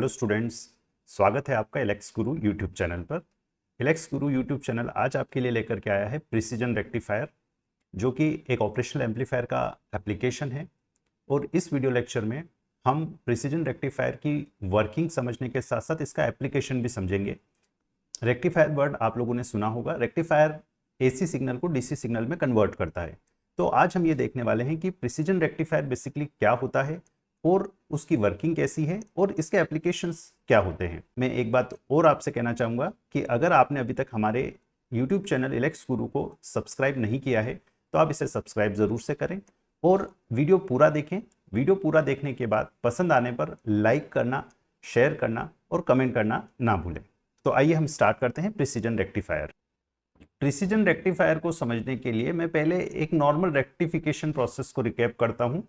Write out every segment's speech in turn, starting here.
Hello students, स्वागत है आपका एलेक्स गुरु यूट्यूब चैनल पर। एलेक्स गुरु यूट्यूब चैनल आज आपके लिए लेकर के आया है प्रिसीजन रेक्टिफायर, जो कि एक ऑपरेशनल एम्पलीफायर का एप्लीकेशन है। और इस वीडियो लेक्चर में हम प्रिसीजन रेक्टिफायर की वर्किंग समझने के साथ साथ इसका एप्लीकेशन भी समझेंगे। रेक्टिफायर वर्ड आप लोगों ने सुना होगा। रेक्टिफायर एसी सिग्नल को डीसी सिग्नल में कन्वर्ट करता है। तो आज हम ये देखने वाले हैं कि प्रिसीजन रेक्टिफायर बेसिकली क्या होता है और उसकी वर्किंग कैसी है और इसके एप्लीकेशंस क्या होते हैं। मैं एक बात और आपसे कहना चाहूँगा कि अगर आपने अभी तक हमारे यूट्यूब चैनल एलेक्स गुरु को सब्सक्राइब नहीं किया है तो आप इसे सब्सक्राइब ज़रूर से करें और वीडियो पूरा देखें। वीडियो पूरा देखने के बाद पसंद आने पर लाइक करना, शेयर करना और कमेंट करना ना भूलें। तो आइए हम स्टार्ट करते हैं प्रिसीजन रेक्टिफायर। प्रिसीजन रेक्टिफायर को समझने के लिए मैं पहले एक नॉर्मल रेक्टिफिकेशन प्रोसेस को रिकैप करता हूं।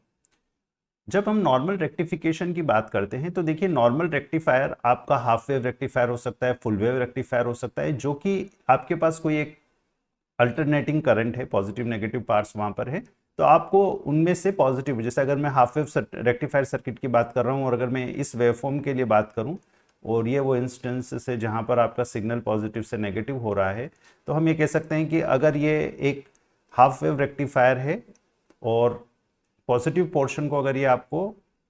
जब हम नॉर्मल रेक्टिफिकेशन की बात करते हैं तो देखिए, नॉर्मल रेक्टिफायर आपका हाफ वेव रेक्टिफायर हो सकता है, फुल वेव रेक्टिफायर हो सकता है, जो कि आपके पास कोई एक अल्टरनेटिंग करंट है, पॉजिटिव नेगेटिव पार्ट्स वहां पर है। तो आपको उनमें से पॉजिटिव, जैसे अगर मैं हाफ वेव रेक्टिफायर सर्किट की बात कर रहा हूं और अगर मैं इस वेवफॉर्म के लिए बात करूं और ये वो इंस्टेंस है जहां पर आपका सिग्नल पॉजिटिव से नेगेटिव हो रहा है, तो हम ये कह सकते हैं कि अगर ये एक हाफ वेव रेक्टिफायर है और पॉजिटिव पोर्शन को अगर ये आपको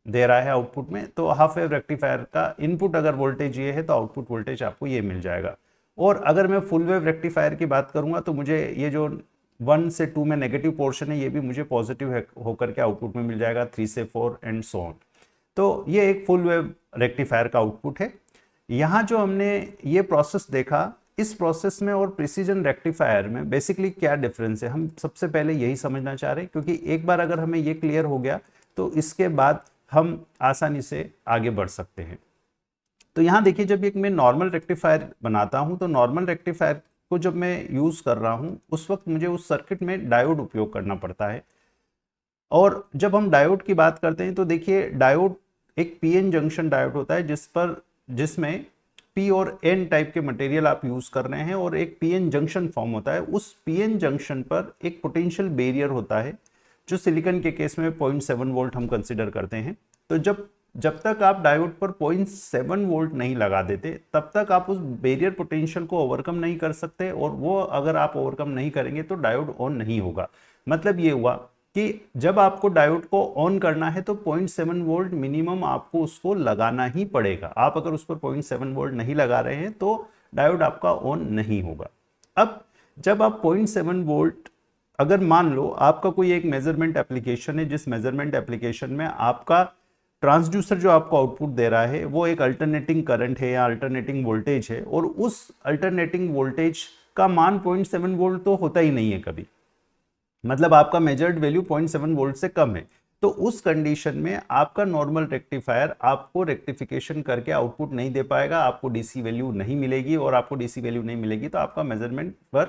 दे रहा है आउटपुट में, तो हाफ वेव रेक्टिफायर का इनपुट अगर वोल्टेज ये है तो आउटपुट वोल्टेज आपको ये मिल जाएगा। और अगर मैं फुल वेव रेक्टिफायर की बात करूंगा तो मुझे ये जो 1 से 2 में नेगेटिव पोर्शन है ये भी मुझे पॉजिटिव होकर के आउटपुट में मिल जाएगा, 3 से 4 एंड सो ऑन। तो ये एक फुल वेव रेक्टिफायर का आउटपुट है। यहाँ जो हमने ये प्रोसेस देखा, इस प्रोसेस में और प्रिसीजन रेक्टिफायर में बेसिकली क्या डिफरेंस है, हम सबसे पहले यही समझना चाह रहे हैं, क्योंकि एक बार अगर हमें ये क्लियर हो गया तो इसके बाद हम आसानी से आगे बढ़ सकते हैं। तो यहाँ देखिए, जब एक मैं नॉर्मल रेक्टिफायर बनाता हूँ तो नॉर्मल रेक्टिफायर को जब मैं यूज कर रहा हूँ उस वक्त मुझे उस सर्किट में डायोड उपयोग करना पड़ता है। और जब हम डायोड की बात करते हैं तो देखिए, डायोड एक पीएन जंक्शन डायोड होता है जिसमें पी और एन टाइप के मटेरियल आप यूज कर रहे हैं और एक पीएन जंक्शन फॉर्म होता है। उस पीएन जंक्शन पर एक पोटेंशियल बैरियर होता है, जो सिलिकॉन के केस में 0.7 वोल्ट हम कंसीडर करते हैं। तो जब तक आप डायोड पर 0.7 वोल्ट नहीं लगा देते तब तक आप उस बैरियर पोटेंशियल को ओवरकम नहीं कर सकते, और वो अगर आप ओवरकम नहीं करेंगे तो डायोड ऑन नहीं होगा। मतलब ये हुआ कि जब आपको डायोड को ऑन करना है तो 0.7 वोल्ट मिनिमम आपको उसको लगाना ही पड़ेगा। आप अगर उस पर 0.7 वोल्ट नहीं लगा रहे हैं तो डायोड आपका ऑन नहीं होगा। अब जब आप 0.7 वोल्ट, अगर मान लो आपका कोई एक मेजरमेंट एप्लीकेशन है, जिस मेजरमेंट एप्लीकेशन में आपका ट्रांसड्यूसर जो आपको आउटपुट दे रहा है वो एक अल्टरनेटिंग करंट है या अल्टरनेटिंग वोल्टेज है, और उस अल्टरनेटिंग वोल्टेज का मान 0.7 वोल्ट तो होता ही नहीं है कभी, मतलब आपका मेजर्ड वैल्यू 0.7 वोल्ट से कम है। तो उस कंडीशन में आपका नॉर्मल रेक्टिफायर आपको रेक्टिफिकेशन करके आउटपुट नहीं दे पाएगा, आपको डीसी वैल्यू नहीं मिलेगी, और आपको डीसी वैल्यू नहीं मिलेगी तो आपका मेजरमेंट पर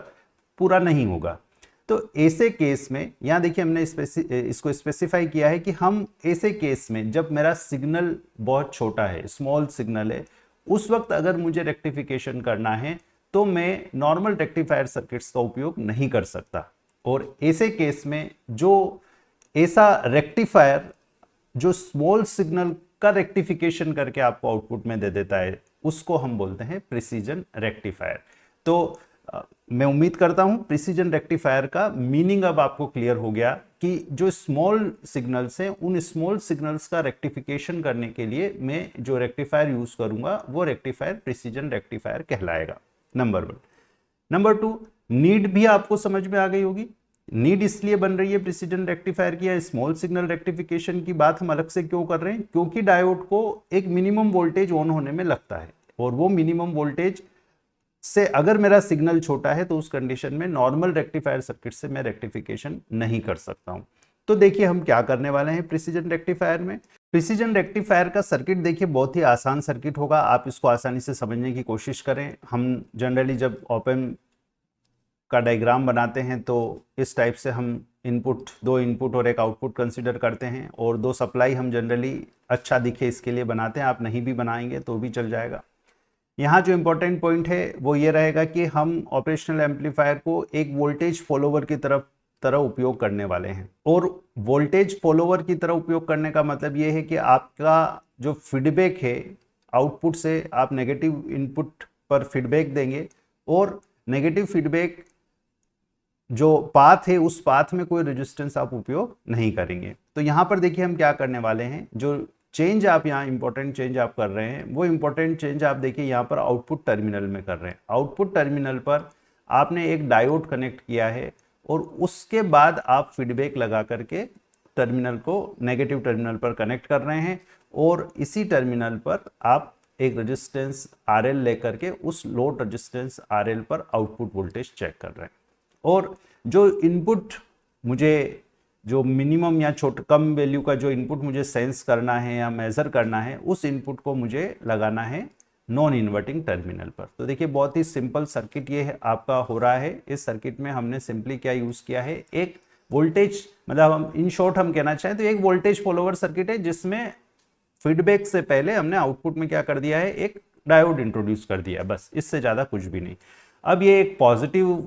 पूरा नहीं होगा। तो ऐसे केस में यहाँ देखिए, हमने इसको स्पेसिफाई किया है कि हम ऐसे केस में जब मेरा सिग्नल बहुत छोटा है, स्मॉल सिग्नल है, उस वक्त अगर मुझे रेक्टिफिकेशन करना है तो मैं नॉर्मल रेक्टिफायर सर्किट्स का उपयोग नहीं कर सकता। और ऐसे केस में जो ऐसा रेक्टिफायर जो स्मॉल सिग्नल का रेक्टिफिकेशन करके आपको आउटपुट में दे देता है, उसको हम बोलते हैं प्रिसीजन रेक्टिफायर। तो मैं उम्मीद करता हूं प्रिसीजन रेक्टिफायर का मीनिंग अब आपको क्लियर हो गया कि जो स्मॉल सिग्नल्स हैं उन स्मॉल सिग्नल्स का रेक्टिफिकेशन करने के लिए मैं जो रेक्टिफायर यूज करूंगा वो रेक्टिफायर प्रिसीजन रेक्टिफायर कहलाएगा। नंबर 1। नंबर 2, नीड भी आपको समझ में आ गई होगी। नीड इसलिए बन रही है प्रिसीजन रेक्टिफायर की या स्मॉल सिग्नल रेक्टिफिकेशन की बात हम अलग से क्यों कर रहे हैं, क्योंकि डायोड को एक मिनिमम वोल्टेज ऑन होने में लगता है, और वो मिनिमम वोल्टेज से अगर मेरा सिग्नल छोटा है तो उस कंडीशन में नॉर्मल रेक्टिफायर सर्किट से मैं रेक्टिफिकेशन नहीं कर सकता हूं। तो देखिए, हम क्या करने वाले हैं प्रिसीजन रेक्टिफायर में। प्रिसीजन रेक्टिफायर का सर्किट देखिए बहुत ही आसान सर्किट होगा, आप इसको आसानी से समझने की कोशिश करें। हम जनरली जब ऑप एम्प का डायग्राम बनाते हैं तो इस टाइप से हम दो इनपुट और एक आउटपुट कंसीडर करते हैं, और दो सप्लाई हम जनरली अच्छा दिखे इसके लिए बनाते हैं। आप नहीं भी बनाएंगे तो भी चल जाएगा। यहाँ जो इंपॉर्टेंट पॉइंट है वो ये रहेगा कि हम ऑपरेशनल एम्पलीफायर को एक वोल्टेज फॉलोवर की तरह उपयोग करने वाले हैं। और वोल्टेज फॉलोवर की तरह उपयोग करने का मतलब ये है कि आपका जो फीडबैक है आउटपुट से आप नेगेटिव इनपुट पर फीडबैक देंगे और नेगेटिव फीडबैक जो पाथ है उस पाथ में कोई रेजिस्टेंस आप उपयोग नहीं करेंगे। तो यहाँ पर देखिए हम क्या करने वाले हैं, जो चेंज आप यहाँ इंपॉर्टेंट चेंज आप कर रहे हैं वो इंपॉर्टेंट चेंज आप देखिए यहाँ पर आउटपुट टर्मिनल में कर रहे हैं। आउटपुट टर्मिनल पर आपने एक डायोड कनेक्ट किया है और उसके बाद आप फीडबैक लगा करके टर्मिनल को नेगेटिव टर्मिनल पर कनेक्ट कर रहे हैं और इसी टर्मिनल पर आप एक रेजिस्टेंस RL लेकर के उस लोड रेजिस्टेंस RL पर आउटपुट वोल्टेज चेक कर रहे हैं। और जो इनपुट मुझे जो मिनिमम या कम वैल्यू का जो इनपुट मुझे सेंस करना है या मेजर करना है उस इनपुट को मुझे लगाना है नॉन इन्वर्टिंग टर्मिनल पर। तो देखिए बहुत ही सिंपल सर्किट ये है आपका हो रहा है। इस सर्किट में हमने सिंपली क्या यूज किया है, एक वोल्टेज, मतलब हम इन शॉर्ट हम कहना चाहें तो एक वोल्टेज फॉलोवर सर्किट है जिसमें फीडबैक से पहले हमने आउटपुट में क्या कर दिया है, एक डायोड इंट्रोड्यूस कर दिया है, बस इससे ज्यादा कुछ भी नहीं। अब ये एक पॉजिटिव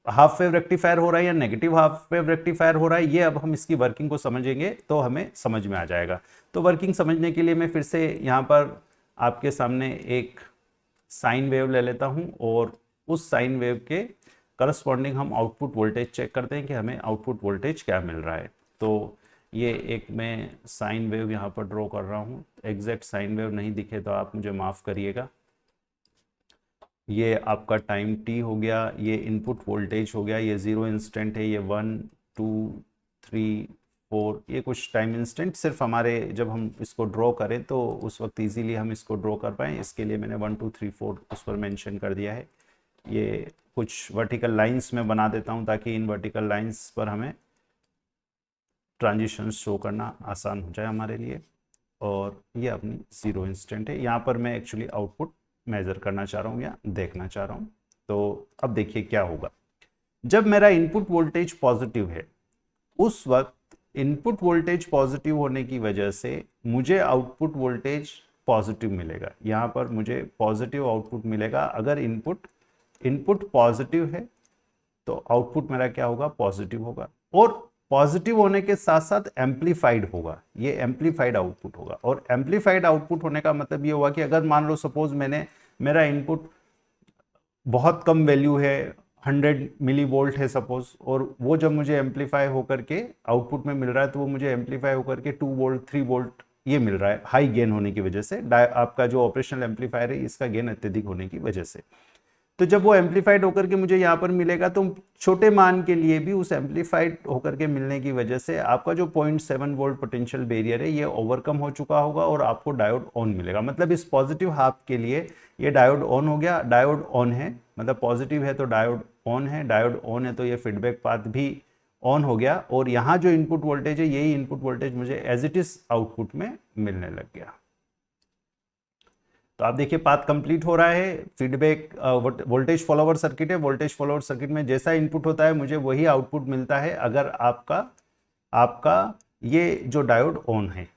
हाफ वेव रेक्टिफायर हो रहा है या नेगेटिव हाफ वेव रेक्टिफायर हो रहा है, ये अब हम इसकी वर्किंग को समझेंगे तो हमें समझ में आ जाएगा। तो वर्किंग समझने के लिए मैं फिर से यहाँ पर आपके सामने एक साइन वेव ले लेता हूँ और उस साइन वेव के करस्पॉन्डिंग हम आउटपुट वोल्टेज चेक करते हैं कि हमें आउटपुट वोल्टेज क्या मिल रहा है। तो ये एक मैं साइन वेव यहाँ पर ड्रॉ कर रहा हूँ, एग्जैक्ट साइन वेव नहीं दिखे तो आप मुझे माफ़ करिएगा। ये आपका टाइम t हो गया, ये इनपुट वोल्टेज हो गया, ये 0 इंस्टेंट है, ये 1 2 3 4, ये कुछ टाइम इंस्टेंट सिर्फ हमारे जब हम इसको ड्रॉ करें तो उस वक्त इजीली हम इसको ड्रॉ कर पाएँ, इसके लिए मैंने 1 2 3 4 उस पर मेंशन कर दिया है। ये कुछ वर्टिकल लाइंस में बना देता हूँ ताकि इन वर्टिकल लाइंस पर हमें ट्रांजिशन शो करना आसान हो जाए हमारे लिए। और ये अपनी 0 इंस्टेंट है, यहाँ पर मैं एक्चुअली आउटपुट मेजर करना चाह रहा हूँ या देखना चाह रहा हूँ। तो अब देखिए क्या होगा, जब मेरा इनपुट वोल्टेज पॉजिटिव है उस वक्त इनपुट वोल्टेज पॉजिटिव होने की वजह से मुझे आउटपुट वोल्टेज पॉजिटिव मिलेगा। यहाँ पर मुझे पॉजिटिव आउटपुट मिलेगा। अगर इनपुट पॉजिटिव है तो आउटपुट मेरा क्या होगा, पॉजिटिव होगा। और पॉजिटिव होने के साथ साथ एम्पलीफाइड होगा, ये एम्पलीफाइड आउटपुट होगा। और एम्पलीफाइड आउटपुट होने का मतलब ये हुआ कि अगर मान लो सपोज मेरा इनपुट बहुत कम वैल्यू है, 100 मिली वोल्ट है सपोज, और वो जब मुझे एम्पलीफाई होकर के आउटपुट में मिल रहा है तो वो मुझे एम्पलीफाई होकर के 2 वोल्ट 3 वोल्ट ये मिल रहा है, हाई गेन होने की वजह से। आपका जो ऑपरेशनल एम्पलीफायर है इसका गेन अत्यधिक होने की वजह से। तो जब वो एम्पलीफाइड होकर के मुझे यहाँ पर मिलेगा तो छोटे मान के लिए भी उस एम्पलीफाइड होकर के मिलने की वजह से आपका जो 0.7 वोल्ट पोटेंशियल बैरियर है ये ओवरकम हो चुका होगा और आपको डायोड ऑन मिलेगा। मतलब इस पॉजिटिव हाफ के लिए ये डायोड ऑन हो गया। डायोड ऑन है मतलब पॉजिटिव है तो डायोड ऑन है, डायोड ऑन है तो ये फीडबैक पाथ भी ऑन हो गया। और यहाँ जो इनपुट वोल्टेज है यही इनपुट वोल्टेज मुझे एज इट इज आउटपुट में मिलने लग गया। तो आप देखिए पाथ कंप्लीट हो रहा है। फीडबैक वोल्टेज फॉलोवर सर्किट है, वोल्टेज फॉलोवर सर्किट में जैसा इनपुट होता है मुझे वही आउटपुट मिलता है अगर आपका ये जो डायोड ऑन है।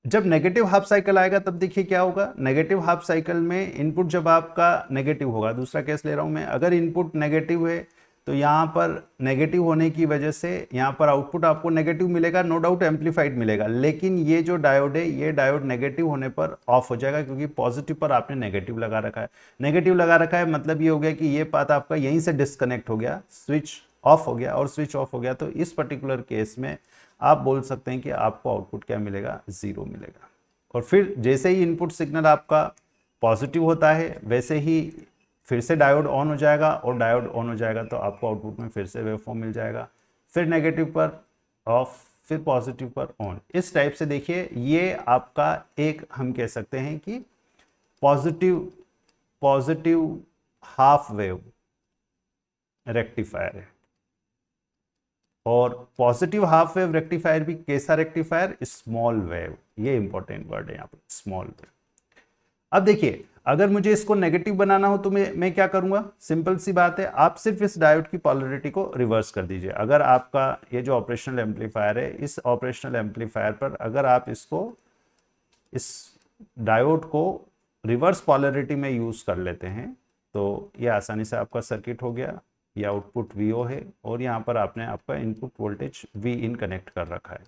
जब नेगेटिव हाफ साइकिल आएगा तब देखिए क्या होगा। नेगेटिव हाफ साइकिल में इनपुट जब आपका नेगेटिव होगा, दूसरा केस ले रहा हूं मैं, अगर इनपुट नेगेटिव है तो यहाँ पर नेगेटिव होने की वजह से यहाँ पर आउटपुट आपको नेगेटिव मिलेगा, नो डाउट एम्पलीफाइड मिलेगा। लेकिन ये जो डायोड है ये डायोड नेगेटिव होने पर ऑफ हो जाएगा क्योंकि पॉजिटिव पर आपने नेगेटिव लगा रखा है। नेगेटिव लगा रखा है मतलब ये हो गया कि ये पाथ आपका यहीं से डिस्कनेक्ट हो गया, स्विच ऑफ हो गया। और स्विच ऑफ हो गया तो इस पर्टिकुलर केस में आप बोल सकते हैं कि आपको आउटपुट क्या मिलेगा, 0 मिलेगा। और फिर जैसे ही इनपुट सिग्नल आपका पॉजिटिव होता है वैसे ही फिर से डायोड ऑन हो जाएगा, और डायोड ऑन हो जाएगा तो आपको आउटपुट में फिर से वेवफॉर्म मिल जाएगा। फिर नेगेटिव पर ऑफ, फिर पॉजिटिव पर ऑन। इस टाइप से देखिए ये आपका एक हम कह सकते हैं कि पॉजिटिव हाफ वेव रेक्टिफायर है। और पॉजिटिव हाफ वेव रेक्टिफायर भी कैसा रेक्टिफायर, स्मॉल वेव, ये इंपॉर्टेंट वर्ड है यहाँ पर, स्मॉल वेव। अब देखिए अगर मुझे इसको नेगेटिव बनाना हो तो मैं क्या करूंगा, सिंपल सी बात है, आप सिर्फ इस डायोड की पोलैरिटी को रिवर्स कर दीजिए। अगर आपका ये जो ऑपरेशनल एम्पलीफायर है, इस ऑपरेशनल एम्पलीफायर पर अगर आप इस डायोड को रिवर्स पोलैरिटी में यूज कर लेते हैं तो ये आसानी से आपका सर्किट हो गया। ये आउटपुट VO है और यहाँ पर आपने आपका इनपुट वोल्टेज V इन कनेक्ट कर रखा है।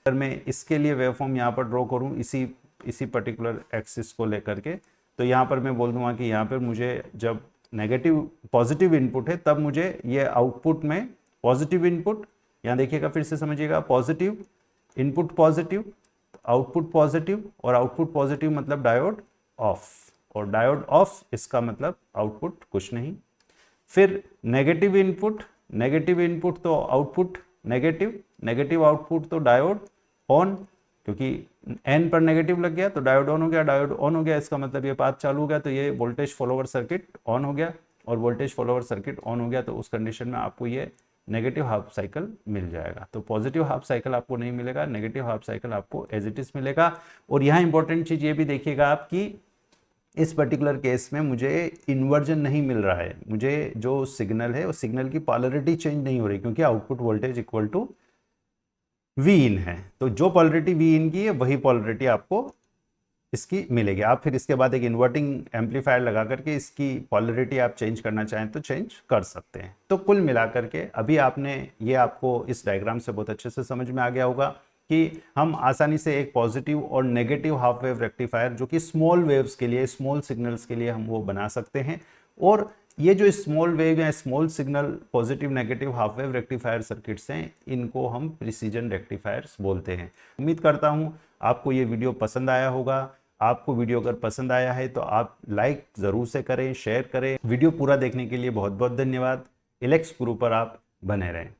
अगर मैं इसके लिए वेवफॉर्म यहाँ पर ड्रॉ करूँ इसी इसी पर्टिकुलर एक्सिस को लेकर के। तो यहाँ पर मैं बोल दूंगा कि यहाँ पर मुझे जब नेगेटिव पॉजिटिव इनपुट है तब मुझे ये आउटपुट में पॉजिटिव इनपुट, यहाँ देखिएगा फिर से समझिएगा, positive input positive, output positive, और आउटपुट पॉजिटिव मतलब डायोड ऑफ, और डायोड ऑफ इसका मतलब आउटपुट कुछ नहीं। फिर नेगेटिव इनपुट तो आउटपुट नेगेटिव, नेगेटिव आउटपुट तो डायोड ऑन, क्योंकि एन पर नेगेटिव लग गया तो डायोड ऑन हो गया, डायोड ऑन हो गया इसका मतलब ये पाथ चालू हो गया, तो ये वोल्टेज फॉलोवर सर्किट ऑन हो गया, और वोल्टेज फॉलोवर सर्किट ऑन हो गया तो उस कंडीशन में आपको ये नेगेटिव हाफ साइकिल मिल जाएगा। तो पॉजिटिव हाफ साइकिल आपको नहीं मिलेगा, नेगेटिव हाफ साइकिल आपको एज इट इज मिलेगा। और यहाँ इंपॉर्टेंट चीज ये भी देखिएगा आप कि इस पर्टिकुलर केस में मुझे इन्वर्जन नहीं मिल रहा है, मुझे जो सिग्नल है उस सिग्नल की पोलैरिटी चेंज नहीं हो रही, क्योंकि output voltage equal to V in है। तो जो पोलैरिटी वी इन की है वही पोलैरिटी आपको इसकी मिलेगी। आप फिर इसके बाद एक इन्वर्टिंग एम्पलीफायर लगा करके इसकी पोलैरिटी आप चेंज करना चाहें तो चेंज कर सकते हैं। तो कुल मिलाकर के अभी आपने ये आपको इस डायग्राम से बहुत अच्छे से समझ में आ गया होगा कि हम आसानी से एक पॉजिटिव और नेगेटिव हाफ वेव रेक्टिफायर जो कि स्मॉल वेव्स के लिए, स्मॉल सिग्नल्स के लिए हम वो बना सकते हैं। और ये जो स्मॉल वेव या small signal positive negative half wave rectifier circuits हैं, इनको हम प्रिसीजन रेक्टिफायर्स बोलते हैं। उम्मीद करता हूं आपको ये वीडियो पसंद आया होगा। आपको वीडियो अगर पसंद आया है तो आप लाइक ज़रूर से करें, शेयर करें। वीडियो पूरा देखने के लिए बहुत बहुत धन्यवाद। इलेक्स गुरु पर आप बने रहें।